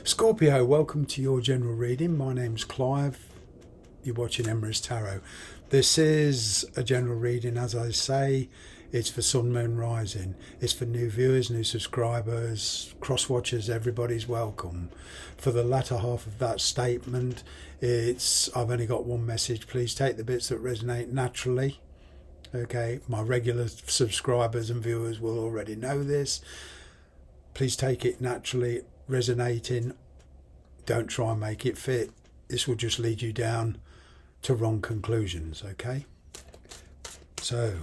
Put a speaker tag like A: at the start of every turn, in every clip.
A: Scorpio, welcome to your general reading. My name's Clive. You're watching Emrys Tarot. This is a general reading, as I say. It's for Sun, Moon, Rising. It's for new viewers, new subscribers, cross-watchers. Everybody's welcome. For the latter half of that statement, I've only got one message. Please take the bits that resonate naturally. Okay, my regular subscribers and viewers will already know this. Please take it naturally, resonating. Don't try and make it fit. This will just lead you down to wrong conclusions. Okay, so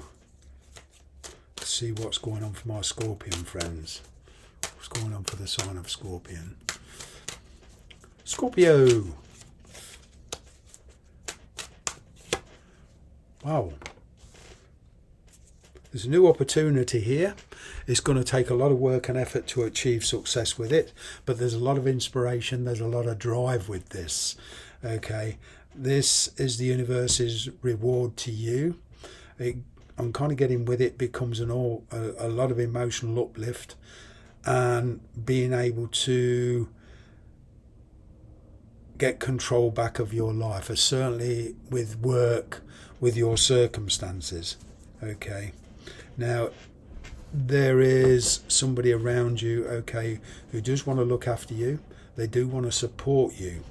A: let's see what's going on for my Scorpion friends. What's going on for the sign of Scorpion? Scorpio. Wow, there's a new opportunity here. It's going to take a lot of work and effort to achieve success with it, but there's a lot of inspiration, there's a lot of drive with this. Okay, this is the universe's reward to you. I'm kind of getting with it becomes a lot of emotional uplift and being able to get control back of your life, or certainly with work, with your circumstances. Okay, now there is somebody around you, okay, who does want to look after you. They do want to support you.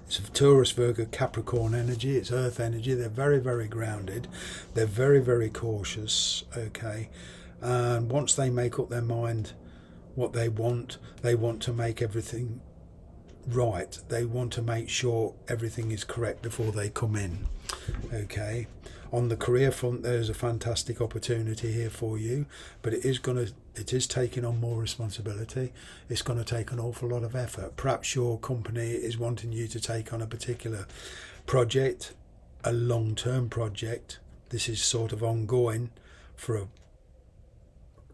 A: It's a Taurus, Virgo, Capricorn energy. It's earth energy. They're very, very grounded. They're very, very cautious. Okay, and once they make up their mind what they want to make everything right. They want to make sure everything is correct before they come in. Okay, on the career front, there's a fantastic opportunity here for you, but it is taking on more responsibility. It's going to take an awful lot of effort. Perhaps your company is wanting you to take on a particular project, a long-term project. This is sort of ongoing for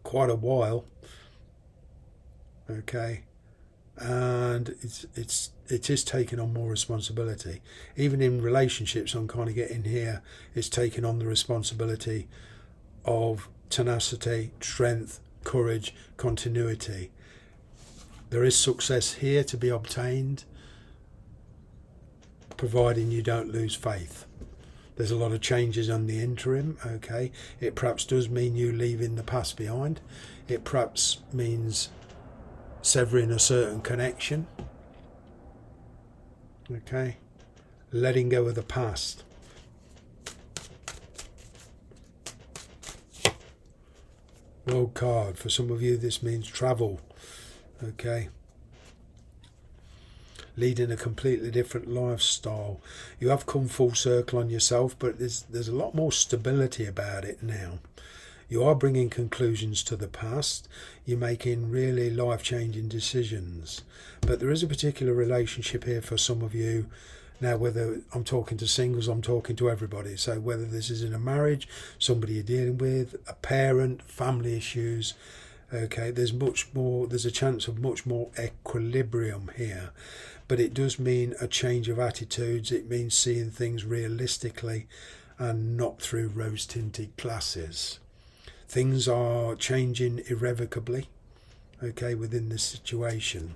A: quite a while. Okay, and it is taking on more responsibility. Even in relationships, I'm kind of getting here, it's taking on the responsibility of tenacity, strength, courage, continuity. There is success here to be obtained, providing you don't lose faith. There's a lot of changes on the interim. Okay, it perhaps does mean you leaving the past behind. It perhaps means severing a certain connection. Okay, letting go of the past. World card. For some of you, this means travel. Okay, leading a completely different lifestyle. You have come full circle on yourself, but there's a lot more stability about it now. You are bringing conclusions to the past. You're making really life-changing decisions. But there is a particular relationship here for some of you. Now, whether I'm talking to singles, I'm talking to everybody. So whether this is in a marriage, somebody you're dealing with, a parent, family issues, okay, there's a chance of much more equilibrium here. But it does mean a change of attitudes. It means seeing things realistically and not through rose-tinted glasses. Things are changing irrevocably, okay, within this situation.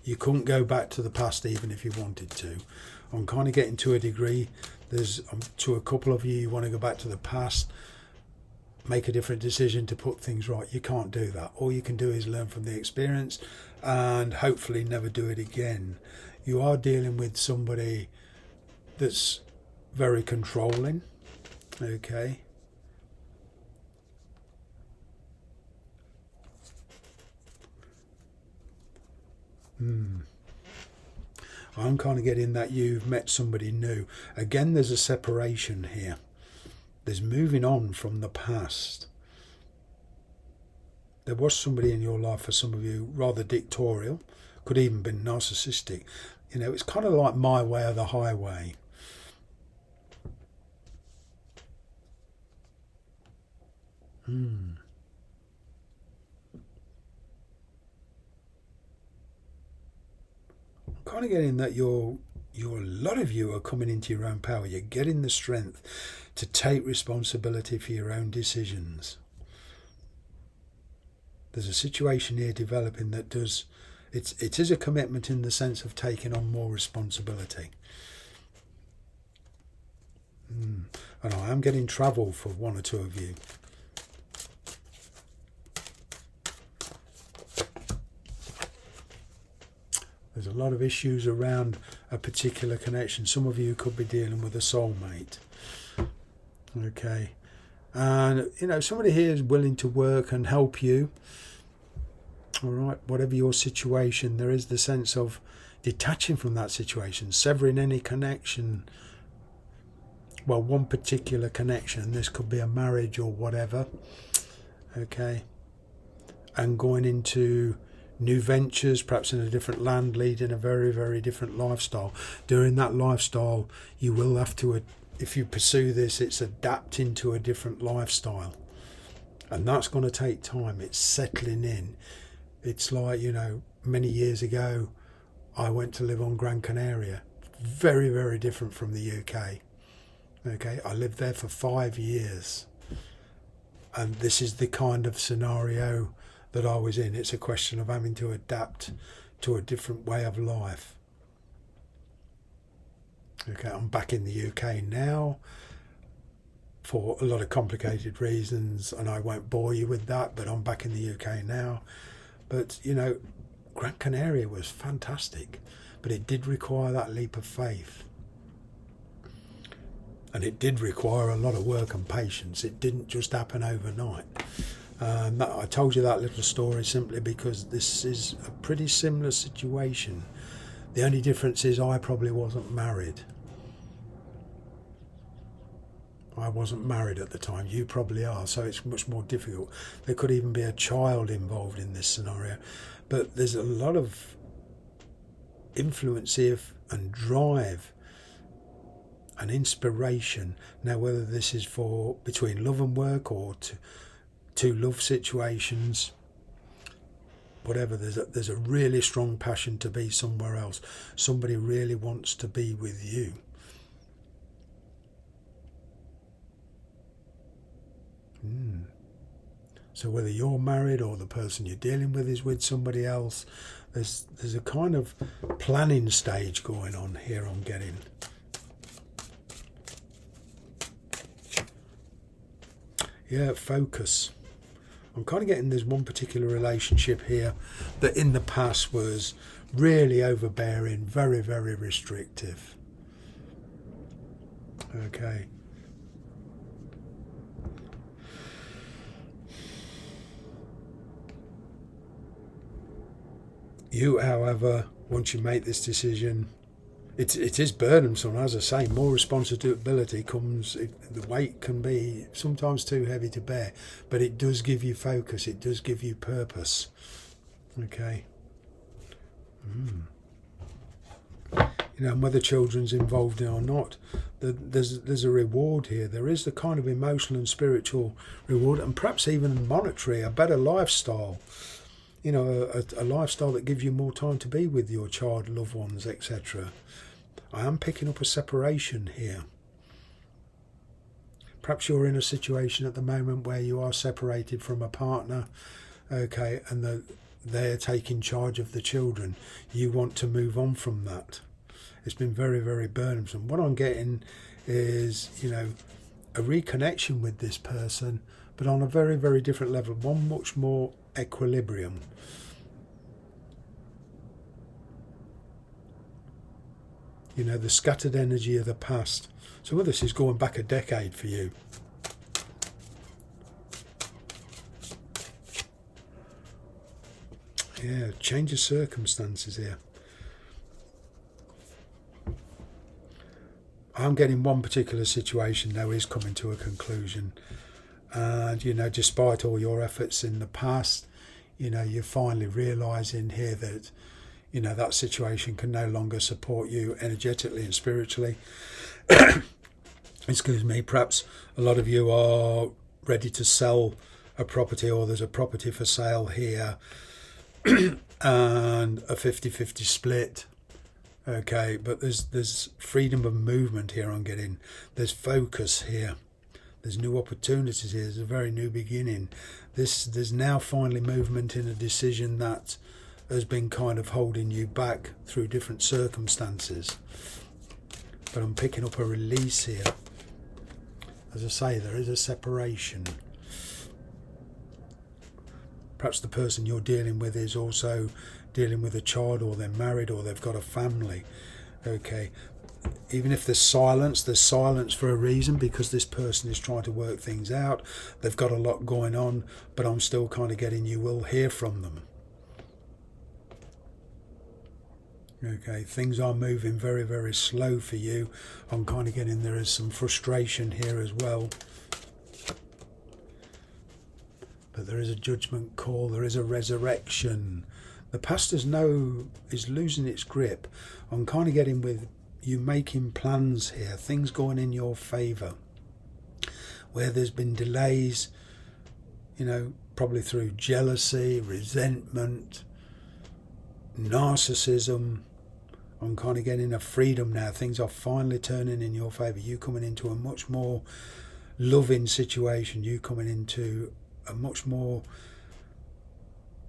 A: You couldn't go back to the past even if you wanted to. I'm kind of getting to a degree, to a couple of you want to go back to the past, make a different decision to put things right. You can't do that. All you can do is learn from the experience and hopefully never do it again. You are dealing with somebody that's very controlling. Okay, I'm kind of getting that you've met somebody new. Again, there's a separation here. There's moving on from the past. There was somebody in your life, for some of you, rather dictatorial, could even be narcissistic. You know, it's kind of like my way or the highway. I'm kind of getting that a lot of you are coming into your own power. You're getting the strength to take responsibility for your own decisions. There's a situation here developing that does, it is a commitment in the sense of taking on more responsibility. And I am getting travel for one or two of you. There's a lot of issues around a particular connection. Some of you could be dealing with a soulmate. Okay. And, you know, somebody here is willing to work and help you. All right. Whatever your situation, there is the sense of detaching from that situation, severing any connection. Well, one particular connection. This could be a marriage or whatever. Okay. And going into new ventures, perhaps in a different land, leading a very, very different lifestyle. During that lifestyle, you will have to, if you pursue this, it's adapting to a different lifestyle. And that's going to take time. It's settling in. It's like, you know, many years ago, I went to live on Gran Canaria. Very, very different from the UK. Okay, I lived there for 5 years. And this is the kind of scenario that I was in. It's a question of having to adapt to a different way of life. Okay, I'm back in the UK now for a lot of complicated reasons, and I won't bore you with that, but I'm back in the UK now. But, you know, Gran Canaria was fantastic, but it did require that leap of faith. And it did require a lot of work and patience. It didn't just happen overnight. I told you that little story simply because this is a pretty similar situation. The only difference is I probably wasn't married. I wasn't married at the time. You probably are, so it's much more difficult. There could even be a child involved in this scenario. But there's a lot of influence here and drive and inspiration. Now, whether this is for between love and work or two love situations, whatever, there's a really strong passion to be somewhere else. Somebody really wants to be with you. So whether you're married or the person you're dealing with is with somebody else, there's a kind of planning stage going on here I'm getting. Yeah, focus. I'm kind of getting there's one particular relationship here that in the past was really overbearing, very, very restrictive. Okay. You, however, once you make this decision, it is burdensome. As I say, more responsibility comes, the weight can be sometimes too heavy to bear, but it does give you focus, it does give you purpose. Okay. You know, and whether children's involved in or not, there's a reward here. There is the kind of emotional and spiritual reward, and perhaps even monetary, a better lifestyle. You know, a lifestyle that gives you more time to be with your child, loved ones, etc. I am picking up a separation here. Perhaps you're in a situation at the moment where you are separated from a partner, okay, and they're taking charge of the children. You want to move on from that. It's been very, very burdensome. What I'm getting is, you know, a reconnection with this person, but on a very, very different level, one much more equilibrium. You know, the scattered energy of the past. Some of this is going back a decade for you. Yeah, change of circumstances here. I'm getting one particular situation now is coming to a conclusion. And, you know, despite all your efforts in the past, you know, you're finally realising here that, you know, that situation can no longer support you energetically and spiritually. Excuse me, perhaps a lot of you are ready to sell a property, or there's a property for sale here and a 50-50 split. Okay, but there's freedom of movement here I'm getting. There's focus here. There's new opportunities here. There's a very new beginning. There's now finally movement in a decision that has been kind of holding you back through different circumstances. But I'm picking up a release here. As I say, there is a separation. Perhaps the person you're dealing with is also dealing with a child, or they're married, or they've got a family. Okay. Even if there's silence for a reason, because this person is trying to work things out. They've got a lot going on, but I'm still kind of getting you will hear from them. Okay, things are moving very, very slow for you. I'm kind of getting there is some frustration here as well. But there is a judgment call, there is a resurrection. The past is losing its grip. I'm kind of getting with you making plans here, things going in your favour. Where there's been delays, you know, probably through jealousy, resentment, narcissism. I'm kind of getting a freedom now. Things are finally turning in your favour. You coming into a much more loving situation. You coming into a much more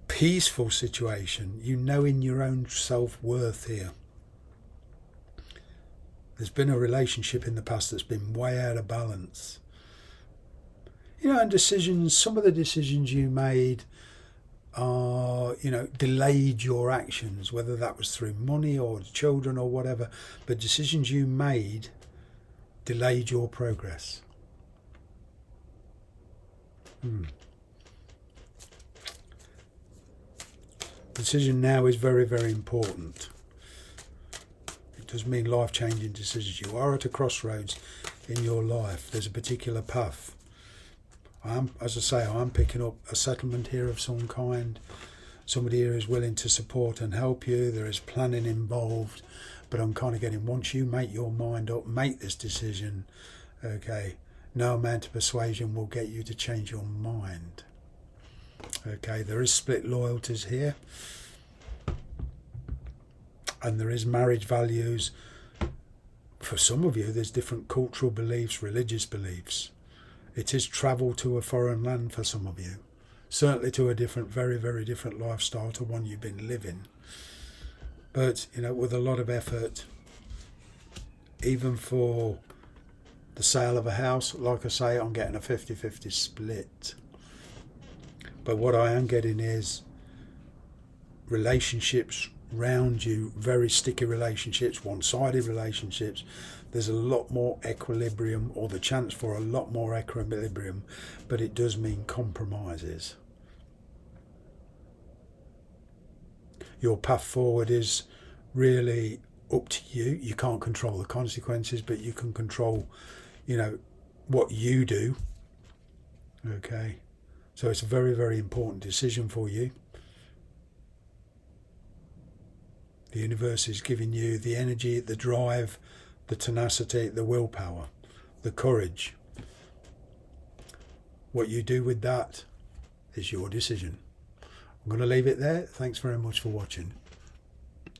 A: peaceful situation. You knowing your own self-worth here. There's been a relationship in the past that's been way out of balance. You know, and decisions, some of the decisions you made are, you know, delayed your actions, whether that was through money or children or whatever, but decisions you made delayed your progress. Decision now is very, very important. It does mean life-changing decisions. You are at a crossroads in your life. There's a particular path. As I say, I'm picking up a settlement here of some kind. Somebody here is willing to support and help you. There is planning involved. But I'm kind of getting, once you make your mind up, make this decision, okay, no amount of persuasion will get you to change your mind. Okay, there is split loyalties here. And there is marriage values. For some of you, there's different cultural beliefs, religious beliefs. It is travel to a foreign land for some of you. Certainly to a different, very, very different lifestyle to one you've been living. But, you know, with a lot of effort, even for the sale of a house, like I say, I'm getting a 50-50 split. But what I am getting is relationships round you, very sticky relationships, one-sided relationships. There's a lot more equilibrium, or the chance for a lot more equilibrium, but it does mean compromises. Your path forward is really up to you. You can't control the consequences, but you can control, you know, what you do. Okay, so it's a very, very important decision for you. The universe is giving you the energy, the drive, the tenacity, the willpower, the courage. What you do with that is your decision. I'm going to leave it there. Thanks very much for watching.